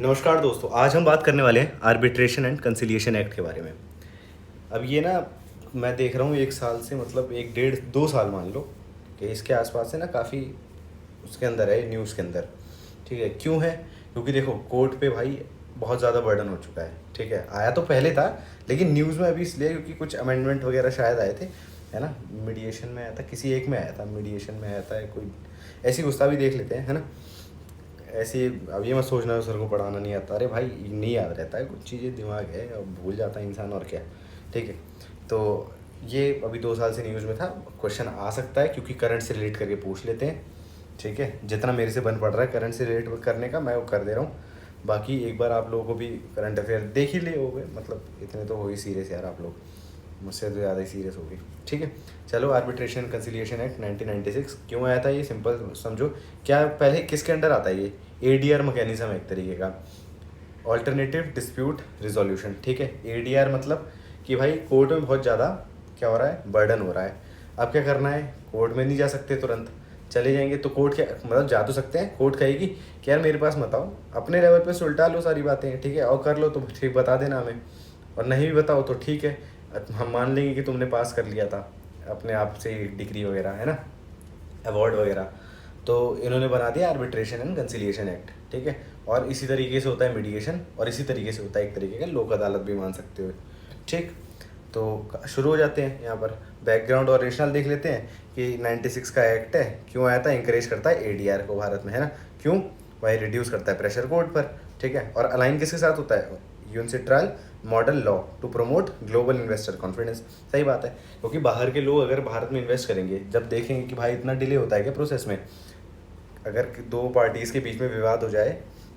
नमस्कार दोस्तों, आज हम बात करने वाले हैं आर्बिट्रेशन एंड कंसिलिएशन एक्ट के बारे में। अब ये ना मैं देख रहा हूँ एक साल से, मतलब एक डेढ़ दो साल मान लो कि इसके आसपास से ना काफ़ी उसके अंदर है, न्यूज़ के अंदर। ठीक है, क्यों है? क्योंकि देखो कोर्ट पे भाई बहुत ज़्यादा बर्डन हो चुका है। ठीक है, आया तो पहले था लेकिन न्यूज़ में अभी इसलिए क्योंकि कुछ अमेंडमेंट वगैरह शायद आए थे, है ना। मीडिएशन में आया था, किसी एक में आया था, मीडिएशन में आया था कोई, ऐसी गुस्सा भी देख लेते हैं, है ना। ऐसे अब ये मत सोचना सर को पढ़ाना नहीं आता, अरे भाई नहीं याद रहता है कुछ चीज़ें, दिमाग है अब भूल जाता है इंसान, और क्या। ठीक है, तो ये अभी 2 साल से न्यूज़ में था। क्वेश्चन आ सकता है क्योंकि करंट से रिलेट करके पूछ लेते हैं। ठीक है, जितना मेरे से बन पड़ रहा है करंट से रिलेट करने का मैं वो कर दे रहा हूँ। बाकी एक बार आप लोगों को भी करंट अफेयर देख ही ले होगे, मतलब इतने तो हो ही सीरियस यार आप लोग, मुझसे तो ज़्यादा ही सीरियस हो गई। ठीक है, चलो आर्बिट्रेशन कंसिलिएशन एक्ट 1996 क्यों आया था ये सिंपल समझो। क्या पहले किसके अंडर आता है ये? एडीआर मैकेनिज्म एक तरीके का, ऑल्टरनेटिव डिस्प्यूट रिजोल्यूशन। ठीक है, एडीआर मतलब कि भाई कोर्ट में बहुत ज़्यादा क्या हो रहा है, बर्डन हो रहा है। अब क्या करना है, कोर्ट में नहीं जा सकते तुरंत, चले जाएंगे तो कोर्ट क्या मतलब जा तो सकते हैं, कोर्ट कहेगी कि यार मेरे पास मत आओ, अपने लेवल पे सुलटा लो सारी बातें। ठीक है, और कर लो तो ठीक बता देना हमें, और नहीं भी बताओ तो ठीक है, हम मान लेंगे कि तुमने पास कर लिया था अपने आप से डिग्री वगैरह, है ना, अवार्ड वगैरह। तो इन्होंने बना दिया आर्बिट्रेशन एंड कंसिलिएशन एक्ट। ठीक है, और इसी तरीके से होता है मीडिएशन, और इसी तरीके से होता है एक तरीके का लोक अदालत भी मान सकते हो। ठीक, तो शुरू हो जाते हैं यहाँ पर। बैकग्राउंड और रेशनल देख लेते हैं कि 96 का एक्ट है, क्यों आया था, इंकरेज करता है एडीआर को भारत में, है ना। क्यों? भाई रिड्यूस करता है प्रेशर कोर्ट पर। ठीक है, और अलाइन किसके साथ होता है? UNCITRAL model law to promote global investor confidence. सही बात है, क्योंकि बाहर के लोग अगर भारत में इन्वेस्ट करेंगे, जब देखेंगे कि भाई इतना डिले होता है क्या प्रोसेस में, अगर दो पार्टीज़ के बीच में विवाद हो जाए,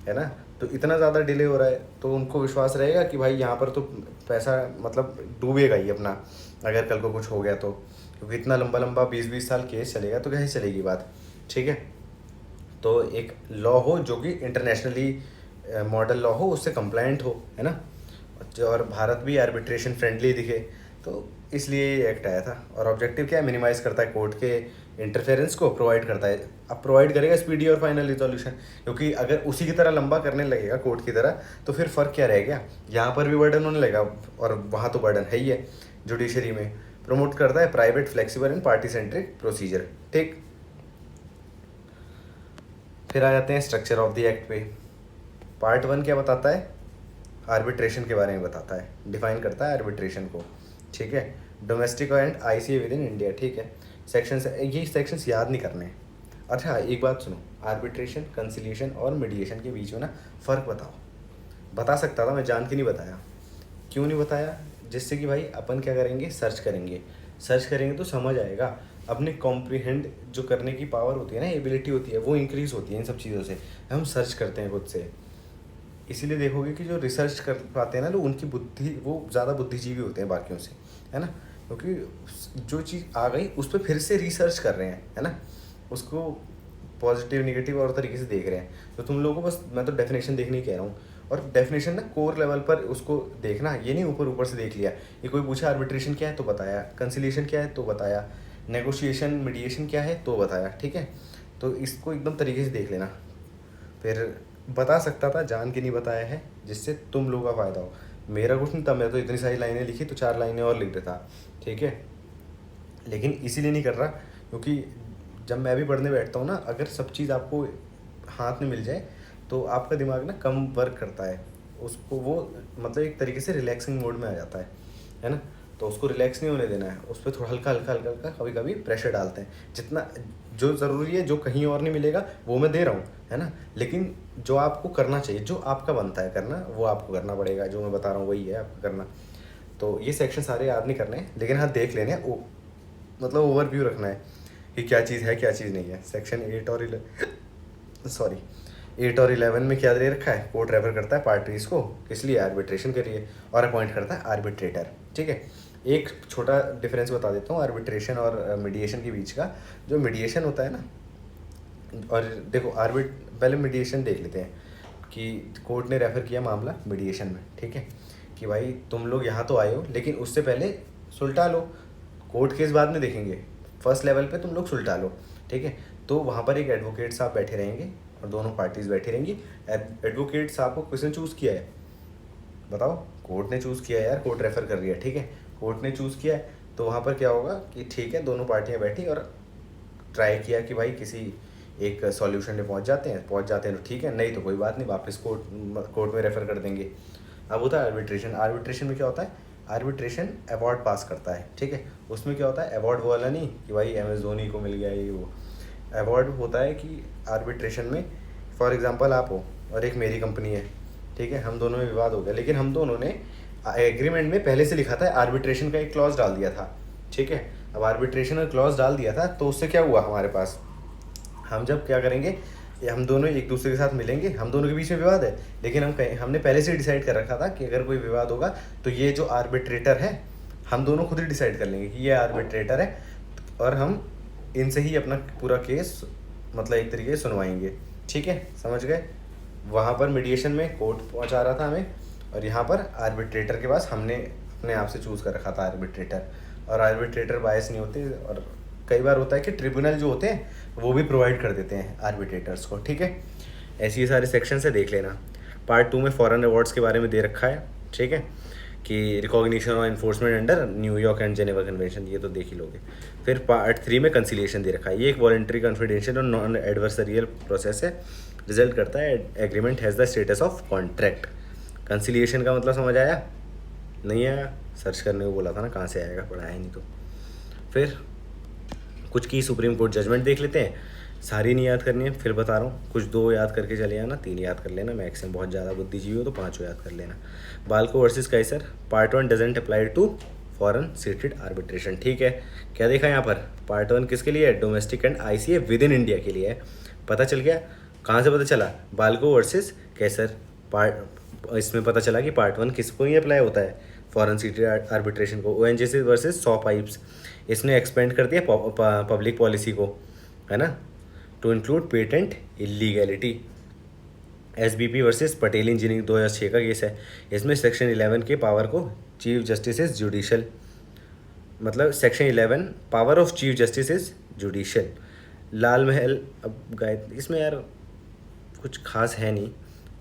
है ना, तो इतना ज़्यादा डिले हो रहा है, तो उनको विश्वास रहेगा कि भाई यहाँ पर तो पैसा मतलब डूबेगा ही अपना, अगर कल को कुछ हो गया तो। क्योंकि इतना लंबा लंबा 20-20 साल केस चलेगा तो कैसे चलेगी बात। ठीक है, तो एक लॉ हो जो कि इंटरनेशनली मॉडल लॉ हो, उससे कंप्लायंट हो, है ना, और भारत भी आर्बिट्रेशन फ्रेंडली दिखे, तो इसलिए ये एक्ट आया था। और ऑब्जेक्टिव क्या है, मिनिमाइज करता है कोर्ट के इंटरफेरेंस को, प्रोवाइड करता है। अब प्रोवाइड करेगा स्पीडी और फाइनल रिजोल्यूशन, क्योंकि अगर उसी की तरह लंबा करने लगेगा कोर्ट की तरह तो फिर फ़र्क क्या रह गया, यहाँ पर भी बर्डन होने लगेगा और वहाँ तो बर्डन है ही है जुडिशरी में। प्रमोट करता है private flexible and party centric procedure. ठीक, फिर आ जाते हैं स्ट्रक्चर ऑफ द एक्ट पे। पार्ट 1 क्या बताता है, आर्बिट्रेशन के बारे में बताता है, डिफाइन करता है आर्बिट्रेशन को। ठीक है, domestic and ICA with in India. ठीक है, सेक्शंस, ये सेक्शंस याद नहीं करने हैं। अच्छा एक बात सुनो, आर्बिट्रेशन कंसिलिएशन और मीडिएशन के बीच में ना फ़र्क बताओ। बता सकता था मैं, जान के नहीं बताया। क्यों नहीं बताया? जिससे कि भाई अपन क्या करेंगे, सर्च करेंगे, सर्च करेंगे तो समझ आएगा। अपने कॉम्प्रीहेंड जो करने की पावर होती है ना, एबिलिटी होती है, वो इंक्रीज़ होती है इन सब चीज़ों से, हम सर्च करते हैं खुद से। इसीलिए देखोगे कि जो रिसर्च कर पाते हैं ना लोग, उनकी बुद्धि, वो ज़्यादा बुद्धिजीवी होते हैं बाकियों से, है ना। क्योंकि जो चीज़ आ गई उस पर फिर से रिसर्च कर रहे हैं, है ना, उसको पॉजिटिव निगेटिव और तरीके से देख रहे हैं। तो तुम लोगों को बस मैं तो डेफिनेशन देखने ही कह रहा हूँ, और डेफिनेशन ना कोर लेवल पर उसको देखना, ये नहीं ऊपर ऊपर से देख लिया। ये कोई पूछा आर्बिट्रेशन क्या है तो बताया, कंसिलिएशन क्या है तो बताया, नेगोशिएशन मीडिएशन क्या है तो बताया। ठीक है, तो इसको एकदम तरीके से देख लेना। फिर बता सकता था, जान के नहीं बताया है, जिससे तुम लोगों का फ़ायदा हो। मेरा कुछ नहीं था, मैं तो इतनी सारी लाइनें लिखी तो 4 लाइनें और लिख देता। ठीक है, लेकिन इसीलिए नहीं कर रहा क्योंकि जब मैं भी पढ़ने बैठता हूँ ना, अगर सब चीज़ आपको हाथ में मिल जाए तो आपका दिमाग ना कम वर्क करता है, उसको वो मतलब एक तरीके से रिलैक्सिंग मोड में आ जाता है ना। तो उसको रिलैक्स नहीं होने देना है, उस पर थोड़ा हल्का हल्का हल्का हल्का कभी कभी प्रेशर डालते हैं। जितना जो ज़रूरी है, जो कहीं और नहीं मिलेगा वो मैं दे रहा हूँ, है ना, लेकिन जो आपको करना चाहिए, जो आपका बनता है करना, वो आपको करना पड़ेगा, जो मैं बता रहा हूँ वही है आपका करना। तो ये सेक्शन सारे याद नहीं करने हैं, लेकिन हाँ देख लेने हैं, मतलब ओवरव्यू रखना है कि क्या चीज़ है क्या चीज़ नहीं है। सेक्शन 8 और 11 में क्या दे रखा है, कोर्ट रेफर करता है पार्टीज़ को किस लिए, आर्बिट्रेशन के लिए, और अपॉइंट करता है आर्बिट्रेटर। ठीक है, एक छोटा डिफरेंस बता देता हूँ आर्बिट्रेशन और मीडिएशन के बीच का। जो मीडिएशन होता है ना, और देखो पहले मीडिएशन देख लेते हैं कि कोर्ट ने रेफ़र किया मामला मीडिएशन में। ठीक है, कि भाई तुम लोग यहाँ तो आए हो लेकिन उससे पहले सुलटा लो, कोर्ट केस बाद में देखेंगे, फर्स्ट लेवल पे तुम लोग सुलटा लो। ठीक है, तो वहाँ पर एक एडवोकेट साहब बैठे रहेंगे और दोनों पार्टीज बैठी रहेंगी। एडवोकेट साहब को किसने चूज़ किया है बताओ? कोर्ट ने चूज़ किया है यार, कोर्ट रेफर कर रही है, ठीक है, कोर्ट ने चूज़ किया है। तो वहाँ पर क्या होगा कि ठीक है, दोनों पार्टियाँ बैठी और ट्राई किया कि भाई किसी एक सॉल्यूशन में पहुँच जाते हैं तो ठीक है, नहीं तो कोई बात नहीं, वापस कोर्ट में रेफ़र कर देंगे। अब होता है आर्बिट्रेशन। आर्बिट्रेशन में क्या होता है? आर्बिट्रेशन अवार्ड पास करता है, ठीक है। उसमें क्या होता है, अवार्ड वाला नहीं कि भाई MS धोनी को मिल गया ये वो। अवार्ड होता है कि आर्बिट्रेशन में फॉर एग्जांपल आप हो और एक मेरी कंपनी है, ठीक है, हम दोनों में विवाद हो गया, लेकिन हम दोनों ने एग्रीमेंट में पहले से लिखा था, आर्बिट्रेशन का एक क्लॉज डाल दिया था, ठीक है। अब आर्बिट्रेशन का क्लॉज डाल दिया था तो उससे क्या हुआ हमारे पास, हम जब क्या करेंगे, हम दोनों एक दूसरे के साथ मिलेंगे, हम दोनों के बीच में विवाद है, लेकिन हमने पहले से डिसाइड कर रखा था कि अगर कोई विवाद होगा तो ये जो आर्बिट्रेटर है, हम दोनों खुद ही डिसाइड कर लेंगे कि ये आर्बिट्रेटर है और हम इनसे ही अपना पूरा केस मतलब एक तरीके से सुनवाएंगे, ठीक है, समझ गए। वहाँ पर मीडिएशन में कोर्ट पहुँचा रहा था हमें, और यहाँ पर आर्बिट्रेटर के पास हमने अपने आप से चूज़ कर रखा था आर्बिट्रेटर, और आर्बिट्रेटर बायस नहीं होते, और कई बार होता है कि ट्रिब्यूनल जो होते हैं वो भी प्रोवाइड कर देते हैं आर्बिट्रेटर्स को, ठीक है। ऐसे ये सारे सेक्शन से देख लेना। पार्ट 2 में फॉरेन अवार्ड्स के बारे में दे रखा है, ठीक है, कि रिकॉग्निशन और enforcement under New York and Geneva convention, ये तो देख ही लोगे। फिर पार्ट 3 में कंसिलिएशन दे रखा है। ये एक वॉलंटरी कॉन्फिडेंशियल और नॉन एडवर्सरियल प्रोसेस है, रिजल्ट करता है agreement has the status of contract. Conciliation का मतलब समझ आया? नहीं आया? सर्च करने को बोला था ना, कहाँ से आएगा, पढ़ाया नहीं तो। फिर कुछ की सुप्रीम कोर्ट जजमेंट देख लेते हैं, सारी नहीं याद करनी है, फिर बता रहा हूँ, कुछ 2 याद करके चले आना, 3 याद कर लेना मैक्सिमम, बहुत ज़्यादा बुद्धिजीवी हो तो 5 याद कर लेना। Balco versus Kaiser, part 1 doesn't apply to foreign seated arbitration, ठीक है। क्या देखा यहाँ पर? पार्ट 1 किसके लिए है? Domestic and ICA with in India के लिए है। पता चल गया? कहाँ से पता चला? बाल्को वर्सेस कैसर पार्ट, इसमें पता चला कि पार्ट 1 किसको ही अप्लाई होता है, फॉरेन सीटेड आर्बिट्रेशन को। ONGC वर्सेस सॉ पाइप्स, इसने एक्सपेंड कर दिया पब्लिक पॉलिसी को, है ना, to include patent illegality. SBP versus Patel engineering 2006 का केस है। इसमें सेक्शन 11 के पावर को चीफ जस्टिस इज जुडिशल, मतलब section 11 power of chief justice is judicial. Lal Mahal, अब गाय इसमें यार कुछ खास है नहीं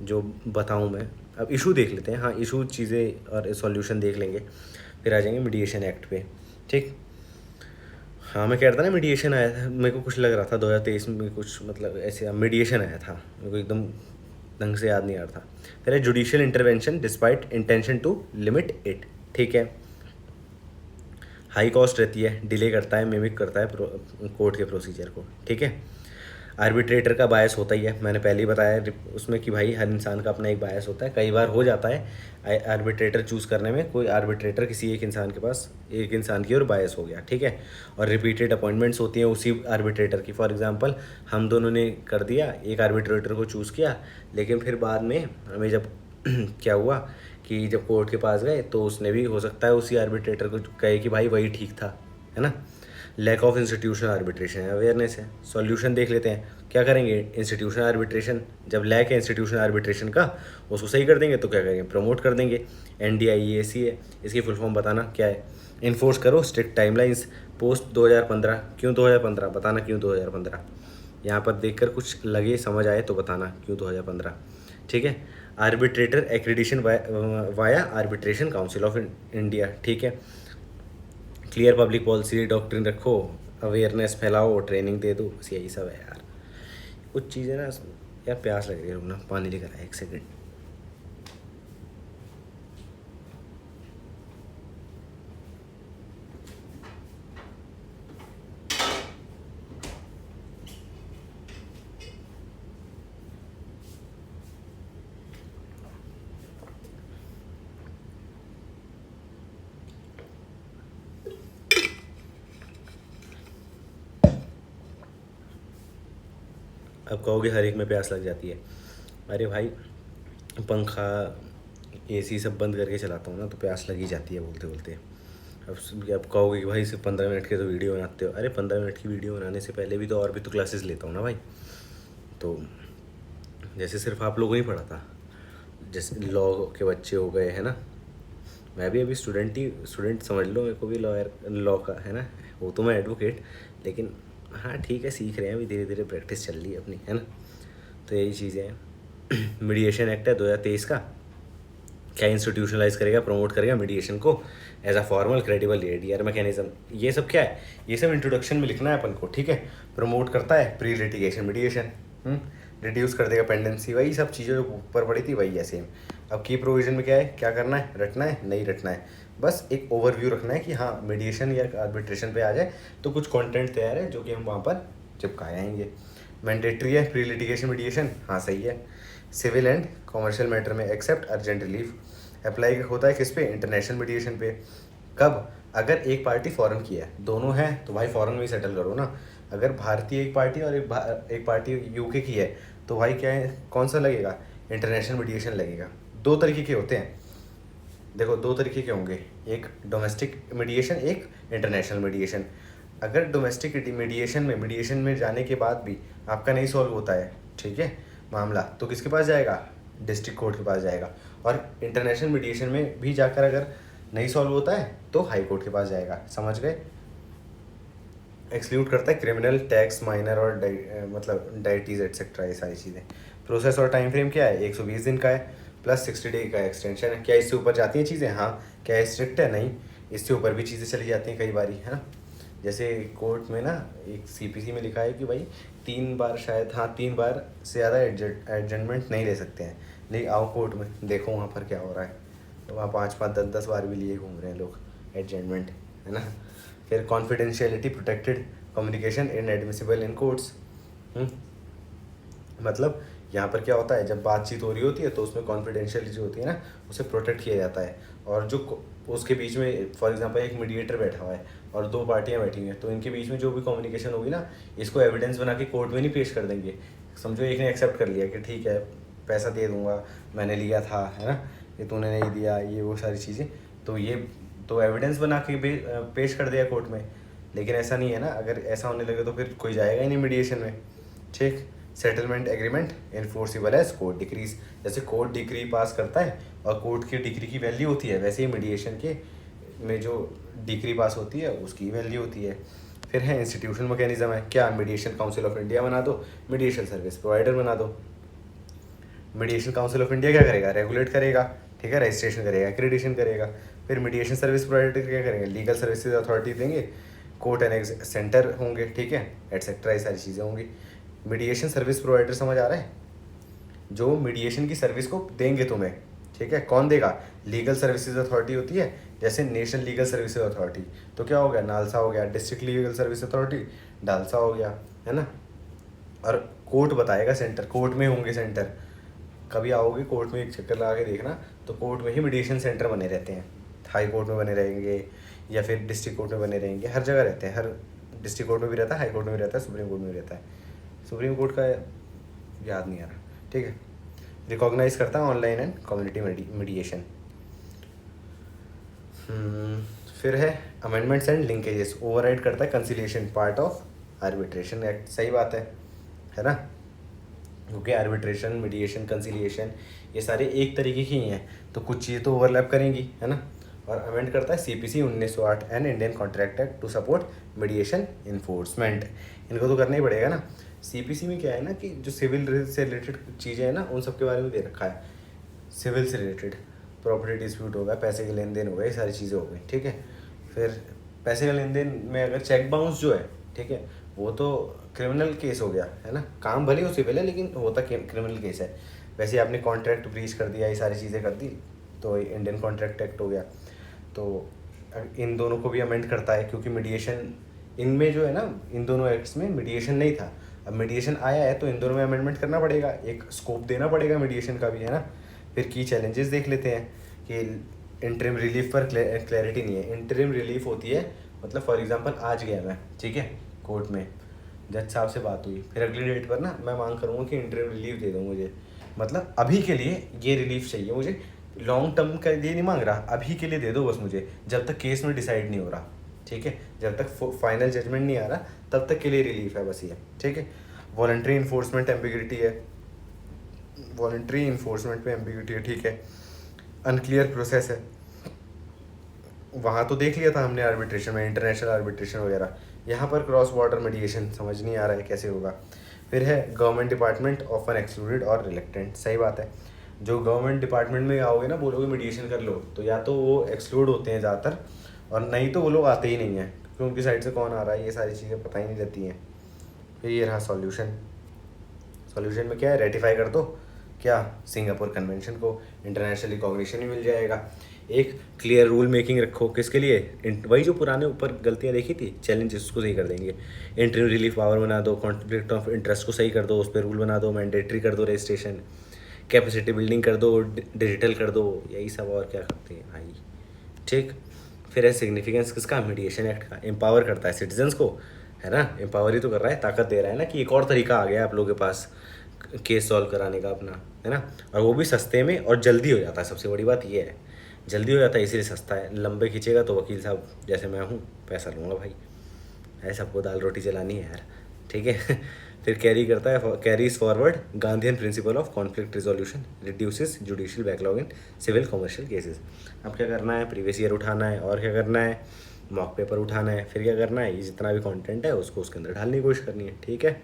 जो बताऊं मैं, अब इशू देख लेते हैं। हाँ, इशू चीज़ें और सॉल्यूशन देख लेंगे, फिर आ जाएंगे मीडिएशन एक्ट पे, ठीक। हाँ, मैं कह रहा था ना मीडिएशन आया था, मेरे को कुछ लग रहा था 2023 में कुछ मतलब ऐसे मीडिएशन आया था, मेरे को एकदम ढंग से याद नहीं आ रहा था। फिर है judicial intervention despite intention to limit it, ठीक है। हाई कॉस्ट रहती है, डिले करता है, मिमिक करता है कोर्ट के प्रोसीजर को, ठीक है। आर्बिट्रेटर का बायस होता ही है, मैंने पहले ही बताया उसमें कि भाई हर इंसान का अपना एक बायस होता है। कई बार हो जाता है आर्बिट्रेटर चूज़ करने में, कोई आर्बिट्रेटर किसी एक इंसान के पास, एक इंसान की ओर बायस हो गया, ठीक है। और रिपीटेड अपॉइंटमेंट्स होती हैं उसी आर्बिट्रेटर की। फॉर एग्जांपल हम दोनों ने कर दिया, एक आर्बिट्रेटर को चूज़ किया, लेकिन फिर बाद में हमें जब क्या हुआ कि जब कोर्ट के पास गए तो उसने भी हो सकता है उसी आर्बिट्रेटर को कहे कि भाई वही ठीक था, है ना। लैक ऑफ इंस्टीट्यूशनल आर्बिट्रेशन है, अवेयरनेस है। सॉल्यूशन देख लेते हैं, क्या करेंगे? इंस्टीट्यूशनल आर्बिट्रेशन, जब लैक है इंस्टीट्यूशनल आर्बिट्रेशन का, उसको सही कर देंगे तो क्या करेंगे? प्रमोट कर देंगे। NDIEAC है, इसकी फुल फॉर्म बताना क्या है? इन्फोर्स करो स्ट्रिक्ट टाइमलाइंस पोस्ट 2015। क्यों 2015? बताना क्यों 2015। यहाँ पर देखकर कुछ लगे समझ आए तो बताना क्यों 2015, ठीक है। Arbitrator accreditation via arbitration council of India, ठीक है। क्लियर पब्लिक पॉलिसी डॉक्ट्रिन रखो, अवेयरनेस फैलाओ, ट्रेनिंग दे दो, बस यही सब है यार। कुछ चीज़ें ना यार, प्यास लग रही है, रुकना पानी लेकर आया 1 सेकंड। अब कहोगे हर एक में प्यास लग जाती है, अरे भाई पंखा AC सब बंद करके चलाता हूँ ना, तो प्यास लग ही जाती है बोलते बोलते। अब कहोगे कि भाई सिर्फ 15 मिनट के तो वीडियो बनाते हो, अरे 15 मिनट की वीडियो बनाने से पहले भी तो और भी तो क्लासेस लेता हूँ ना भाई। तो जैसे सिर्फ आप लोगों ही पढ़ा था, जैसे लॉ के बच्चे हो गए, है ना, मैं भी अभी स्टूडेंट समझ लो, मेरे को भी लॉ का है ना, वो तो मैं एडवोकेट, लेकिन हाँ ठीक है, सीख रहे हैं अभी, धीरे धीरे प्रैक्टिस चल रही है अपनी, है ना। तो यही चीज़ें हैं। मीडिएशन एक्ट है 2023 का, क्या इंस्टीट्यूशनलाइज करेगा, प्रमोट करेगा मीडिएशन को as a formal credible ADR mechanism. ये सब क्या है, ये सब इंट्रोडक्शन में लिखना है अपन को, ठीक है। प्रमोट करता है प्री लिटिगेशन मीडिएशन, रिड्यूस कर देगा पेंडेंसी, वही सब चीज़ें जो ऊपर पड़ी थी वही है सेम। अब की प्रोविजन में क्या है, क्या करना है, रटना है नहीं रटना है, बस एक ओवरव्यू रखना है कि हाँ मीडिएशन या आर्बिट्रेशन पे आ जाए तो कुछ कंटेंट तैयार है जो कि हम वहाँ पर चिपकाए आएंगे। मैंडेटरी है प्री लिटिगेशन मीडिएशन, हाँ सही है। सिविल एंड कॉमर्शियल मैटर में एक्सेप्ट अर्जेंट रिलीफ अप्लाई होता है किस पे, इंटरनेशनल मीडिएशन पे। कब, अगर एक पार्टी फॉरेन की है, दोनों हैं तो भाई फॉरेन में ही सेटल करो ना। अगर भारतीय एक पार्टी और एक पार्टी यूके की है तो भाई क्या है, कौन सा लगेगा, इंटरनेशनल मीडिएशन लगेगा। दो तरीके के होते हैं, देखो दो तरीके के होंगे, एक डोमेस्टिक मीडिएशन, एक इंटरनेशनल मीडिएशन। अगर डोमेस्टिक मीडिएशन में जाने के बाद भी आपका नहीं सॉल्व होता है, ठीक है, मामला, तो किसके पास जाएगा, डिस्ट्रिक्ट कोर्ट के पास जाएगा। और इंटरनेशनल मीडिएशन में भी जाकर अगर नहीं सॉल्व होता है तो हाई कोर्ट के पास जाएगा, समझ गए। एक्सक्लूड करता है क्रिमिनल, टैक्स, माइनर और मतलब डाइटीज एटसेट्रा, ये सारी चीज़ें। प्रोसेस और टाइम फ्रेम क्या है, 120 दिन का है प्लस 60 डे का एक्सटेंशन है। क्या इससे ऊपर जाती हैं चीज़ें, हाँ। क्या स्ट्रिक्ट है, नहीं, इससे ऊपर भी चीज़ें चली जाती हैं कई बारी, है ना। जैसे कोर्ट में ना एक सीपीसी में लिखा है कि भाई 3 बार शायद, हाँ 3 बार से ज़्यादा एडजमेंट नहीं ले सकते हैं। नहीं आओ कोर्ट में देखो वहाँ पर क्या हो रहा है, तो वहाँ 5-5, 10-10 बार भी लिए घूम रहे हैं लोग एडजमेंट, है ना। फिर कॉन्फिडेंशियलिटी प्रोटेक्टेड कम्युनिकेशन इनएडमिसिबल इन कोर्ट्स। मतलब यहाँ पर क्या होता है, जब बातचीत हो रही होती है तो उसमें कॉन्फिडेंशियलिटी जो होती है ना उसे प्रोटेक्ट किया जाता है। और जो उसके बीच में फॉर एग्जांपल एक मीडिएटर बैठा हुआ है और 2 पार्टियाँ बैठी हुई हैं, तो इनके बीच में जो भी कम्युनिकेशन होगी ना, इसको एविडेंस बना के कोर्ट में नहीं पेश कर देंगे। समझो एक ने एक्सेप्ट कर लिया कि ठीक है पैसा दे दूंगा, मैंने लिया था, है ना, कि तूने नहीं दिया, ये वो सारी चीज़ें, तो ये तो एविडेंस बना के पेश कर दिया कोर्ट में। लेकिन ऐसा नहीं है ना, अगर ऐसा होने लगे तो फिर कोई जाएगा ही नहीं मीडिएशन में, ठीक। Settlement agreement enforceable as court decrees, जैसे कोर्ट डिक्री पास करता है और कोर्ट की डिक्री की वैल्यू होती है, वैसे ही मीडिएशन के में जो डिक्री पास होती है उसकी वैल्यू होती है। फिर है इंस्टीट्यूशनल मैकेनिज्म है, क्या, मीडिएशन काउंसिल ऑफ इंडिया बना दो, मीडिएशन सर्विस प्रोवाइडर बना दो। मीडिएशन काउंसिल ऑफ इंडिया क्या करेगा, रेगुलेट करेगा, ठीक है, रजिस्ट्रेशन करेगा, एक्रेडिशन करेगा। फिर मीडिएशन सर्विस प्रोवाइडर क्या करेंगे, लीगल सर्विसेज अथॉरिटी देंगे, कोर्ट एंड सेंटर होंगे, ठीक है, एटसेट्रा, ये सारी चीज़ें होंगी। मीडिएशन सर्विस प्रोवाइडर समझ आ रहा है, जो मीडिएशन की सर्विस को देंगे तुम्हें, ठीक है, कौन देगा, लीगल सर्विसेज अथॉरिटी होती है, जैसे नेशनल लीगल सर्विसेज अथॉरिटी, तो क्या हो गया, नालसा हो गया, district legal service authority DALSA हो गया, है ना। और कोर्ट बताएगा सेंटर, कोर्ट में होंगे सेंटर, कभी आओगे कोर्ट में एक चक्कर लगा के देखना, तो कोर्ट में ही मीडिएशन सेंटर बने रहते हैं, हाई कोर्ट में बने रहेंगे या फिर डिस्ट्रिक्ट कोर्ट में बने रहेंगे, हर जगह रहते हैं, हर डिस्ट्रिक्ट कोर्ट में भी रहता है, हाई कोर्ट में भी रहता है, सुप्रीम कोर्ट में भी रहता है। सुप्रीम कोर्ट का याद नहीं आ रहा, ठीक है। रिकॉग्नाइज करता है ऑनलाइन एंड कम्युनिटी मीडिएशन। फिर है अमेंडमेंट्स एंड लिंकेजेस, ओवरराइड करता है conciliation part of arbitration act, सही बात है ना, क्योंकि आर्बिट्रेशन, मीडिएशन, कंसिलिएशन ये सारे एक तरीके के ही हैं, तो कुछ चीज़ें तो ओवरलैप करेंगी, है ना। और अमेंड करता है CPC 1908 and Indian contract act to support mediation enforcement, इनको तो करना ही पड़ेगा ना। सीपीसी में क्या है ना कि जो सिविल से रिलेटेड चीज़ें हैं ना उन सब के बारे में दे रखा है, सिविल से रिलेटेड प्रॉपर्टी डिस्प्यूट होगा, पैसे के लेन देन होगा, ये सारी चीज़ें हो गई, ठीक है। फिर पैसे का लेन देन में अगर चेक बाउंस जो है, ठीक है, वो तो क्रिमिनल केस हो गया, है ना, काम भले हो सिविल है लेकिन होता क्रिमिनल केस है। वैसे आपने कॉन्ट्रैक्ट ब्रीच कर दिया, ये सारी चीज़ें कर दी तो इंडियन कॉन्ट्रैक्ट एक्ट हो गया। तो इन दोनों को भी अमेंड करता है, क्योंकि मीडिएशन इनमें जो है ना, इन दोनों एक्ट्स में मीडिएशन नहीं था, अब मीडिएशन आया है तो इन दोनों में अमेंडमेंट करना पड़ेगा, एक स्कोप देना पड़ेगा मीडिएशन का भी, है ना। फिर की चैलेंजेस देख लेते हैं कि इंटरिम रिलीफ पर क्लैरिटी नहीं है। इंटरिम रिलीफ होती है मतलब फॉर एग्जांपल आज गया मैं, ठीक है, कोर्ट में जज साहब से बात हुई, फिर अगली डेट पर ना मैं मांग करूँगा कि इंटरिम रिलीफ दे दो मुझे, मतलब अभी के लिए ये रिलीफ चाहिए मुझे, लॉन्ग टर्म का लिए नहीं मांग रहा, अभी के लिए दे दो बस मुझे, जब तक केस में डिसाइड नहीं हो रहा, ठीक है, जब तक फाइनल जजमेंट नहीं आ रहा तब तक के लिए रिलीफ है बस ये, ठीक है। वॉलंटरी इन्फोर्समेंट एम्बिग्यूटी है, वॉलंटरी इन्फोर्समेंट पे एम्बिग्यूटी है, ठीक है। अनक्लियर प्रोसेस है, वहाँ तो देख लिया था हमने आर्बिट्रेशन में, इंटरनेशनल आर्बिट्रेशन वगैरह, यहाँ पर क्रॉस बॉर्डर मीडिएशन समझ नहीं आ रहा है कैसे होगा। फिर है गवर्नमेंट डिपार्टमेंट ऑफन एक्सक्लूडेड और रिलेक्टेंट। सही बात है, जो गवर्नमेंट डिपार्टमेंट में आओगे ना, बोलोगे मीडिएशन कर लो, तो या तो वो एक्सक्लूड होते हैं ज़्यादातर, और नहीं तो वो लोग आते ही नहीं हैं, क्योंकि उनकी साइड से कौन आ रहा है ये सारी चीज़ें पता ही नहीं रहती हैं। फिर ये रहा सॉल्यूशन। सॉल्यूशन में क्या है, रेटिफाई कर दो क्या, सिंगापुर कन्वेंशन को, इंटरनेशनल रिकॉग्निशन भी मिल जाएगा। एक क्लियर रूल मेकिंग रखो, किसके लिए, वही जो पुराने ऊपर गलतियाँ देखी थी, चैलेंजेस उसको सही कर देंगे। इंटरव्यू रिलीफ पावर बना दो, कॉन्फ्लिक्ट ऑफ इंटरेस्ट को सही कर दो, उस पर रूल बना दो, मैंडेटरी कर दो रजिस्ट्रेशन, कैपेसिटी बिल्डिंग कर दो, डिजिटल कर दो, यही सब और क्या करते हैं भाई। ठीक। फिर है सिग्निफिकेंस किसका, मीडिएशन एक्ट का, एम्पावर करता है सिटीजन्स को, है ना, एम्पावर ही तो कर रहा है, ताकत दे रहा है ना कि एक और तरीका आ गया है आप लोगों के पास केस सॉल्व कराने का अपना, है ना, और वो भी सस्ते में और जल्दी हो जाता है। सबसे बड़ी बात ये है, जल्दी हो जाता है इसीलिए सस्ता है। लंबे खींचेगा तो वकील साहब जैसे मैं हूँ पैसा लूँगा भाई, है सबको दाल रोटी चलानी है यार, ठीक है। फिर कैरी करता है, carries forward Gandhian principle of conflict resolution, reduces judicial backlog in civil commercial cases. अब क्या करना है, प्रीवियस ईयर उठाना है, और क्या करना है, मॉक पेपर उठाना है, फिर क्या करना है, ये जितना भी कंटेंट है उसको उसके अंदर डालने की कोशिश करनी है। ठीक है,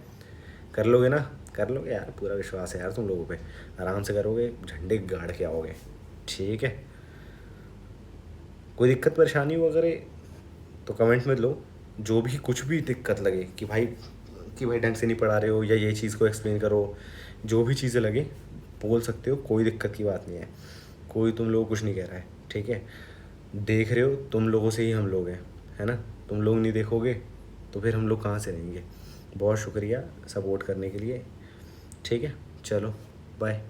कर लोगे ना, कर लोगे यार, पूरा विश्वास है यार तुम लोगों पे, आराम से करोगे, झंडे गाड़ के आओगे। ठीक है, कोई दिक्कत परेशानी वगैरह तो कमेंट में लो, जो भी कुछ भी दिक्कत लगे कि भाई ढंग से नहीं पढ़ा रहे हो, या ये चीज़ को एक्सप्लेन करो, जो भी चीज़ें लगे बोल सकते हो, कोई दिक्कत की बात नहीं है, कोई तुम लोग कुछ नहीं कह रहा है। ठीक है, देख रहे हो तुम लोगों से ही हम लोग हैं, है ना, तुम लोग नहीं देखोगे तो फिर हम लोग कहाँ से रहेंगे। बहुत शुक्रिया सपोर्ट करने के लिए। ठीक है, चलो बाय।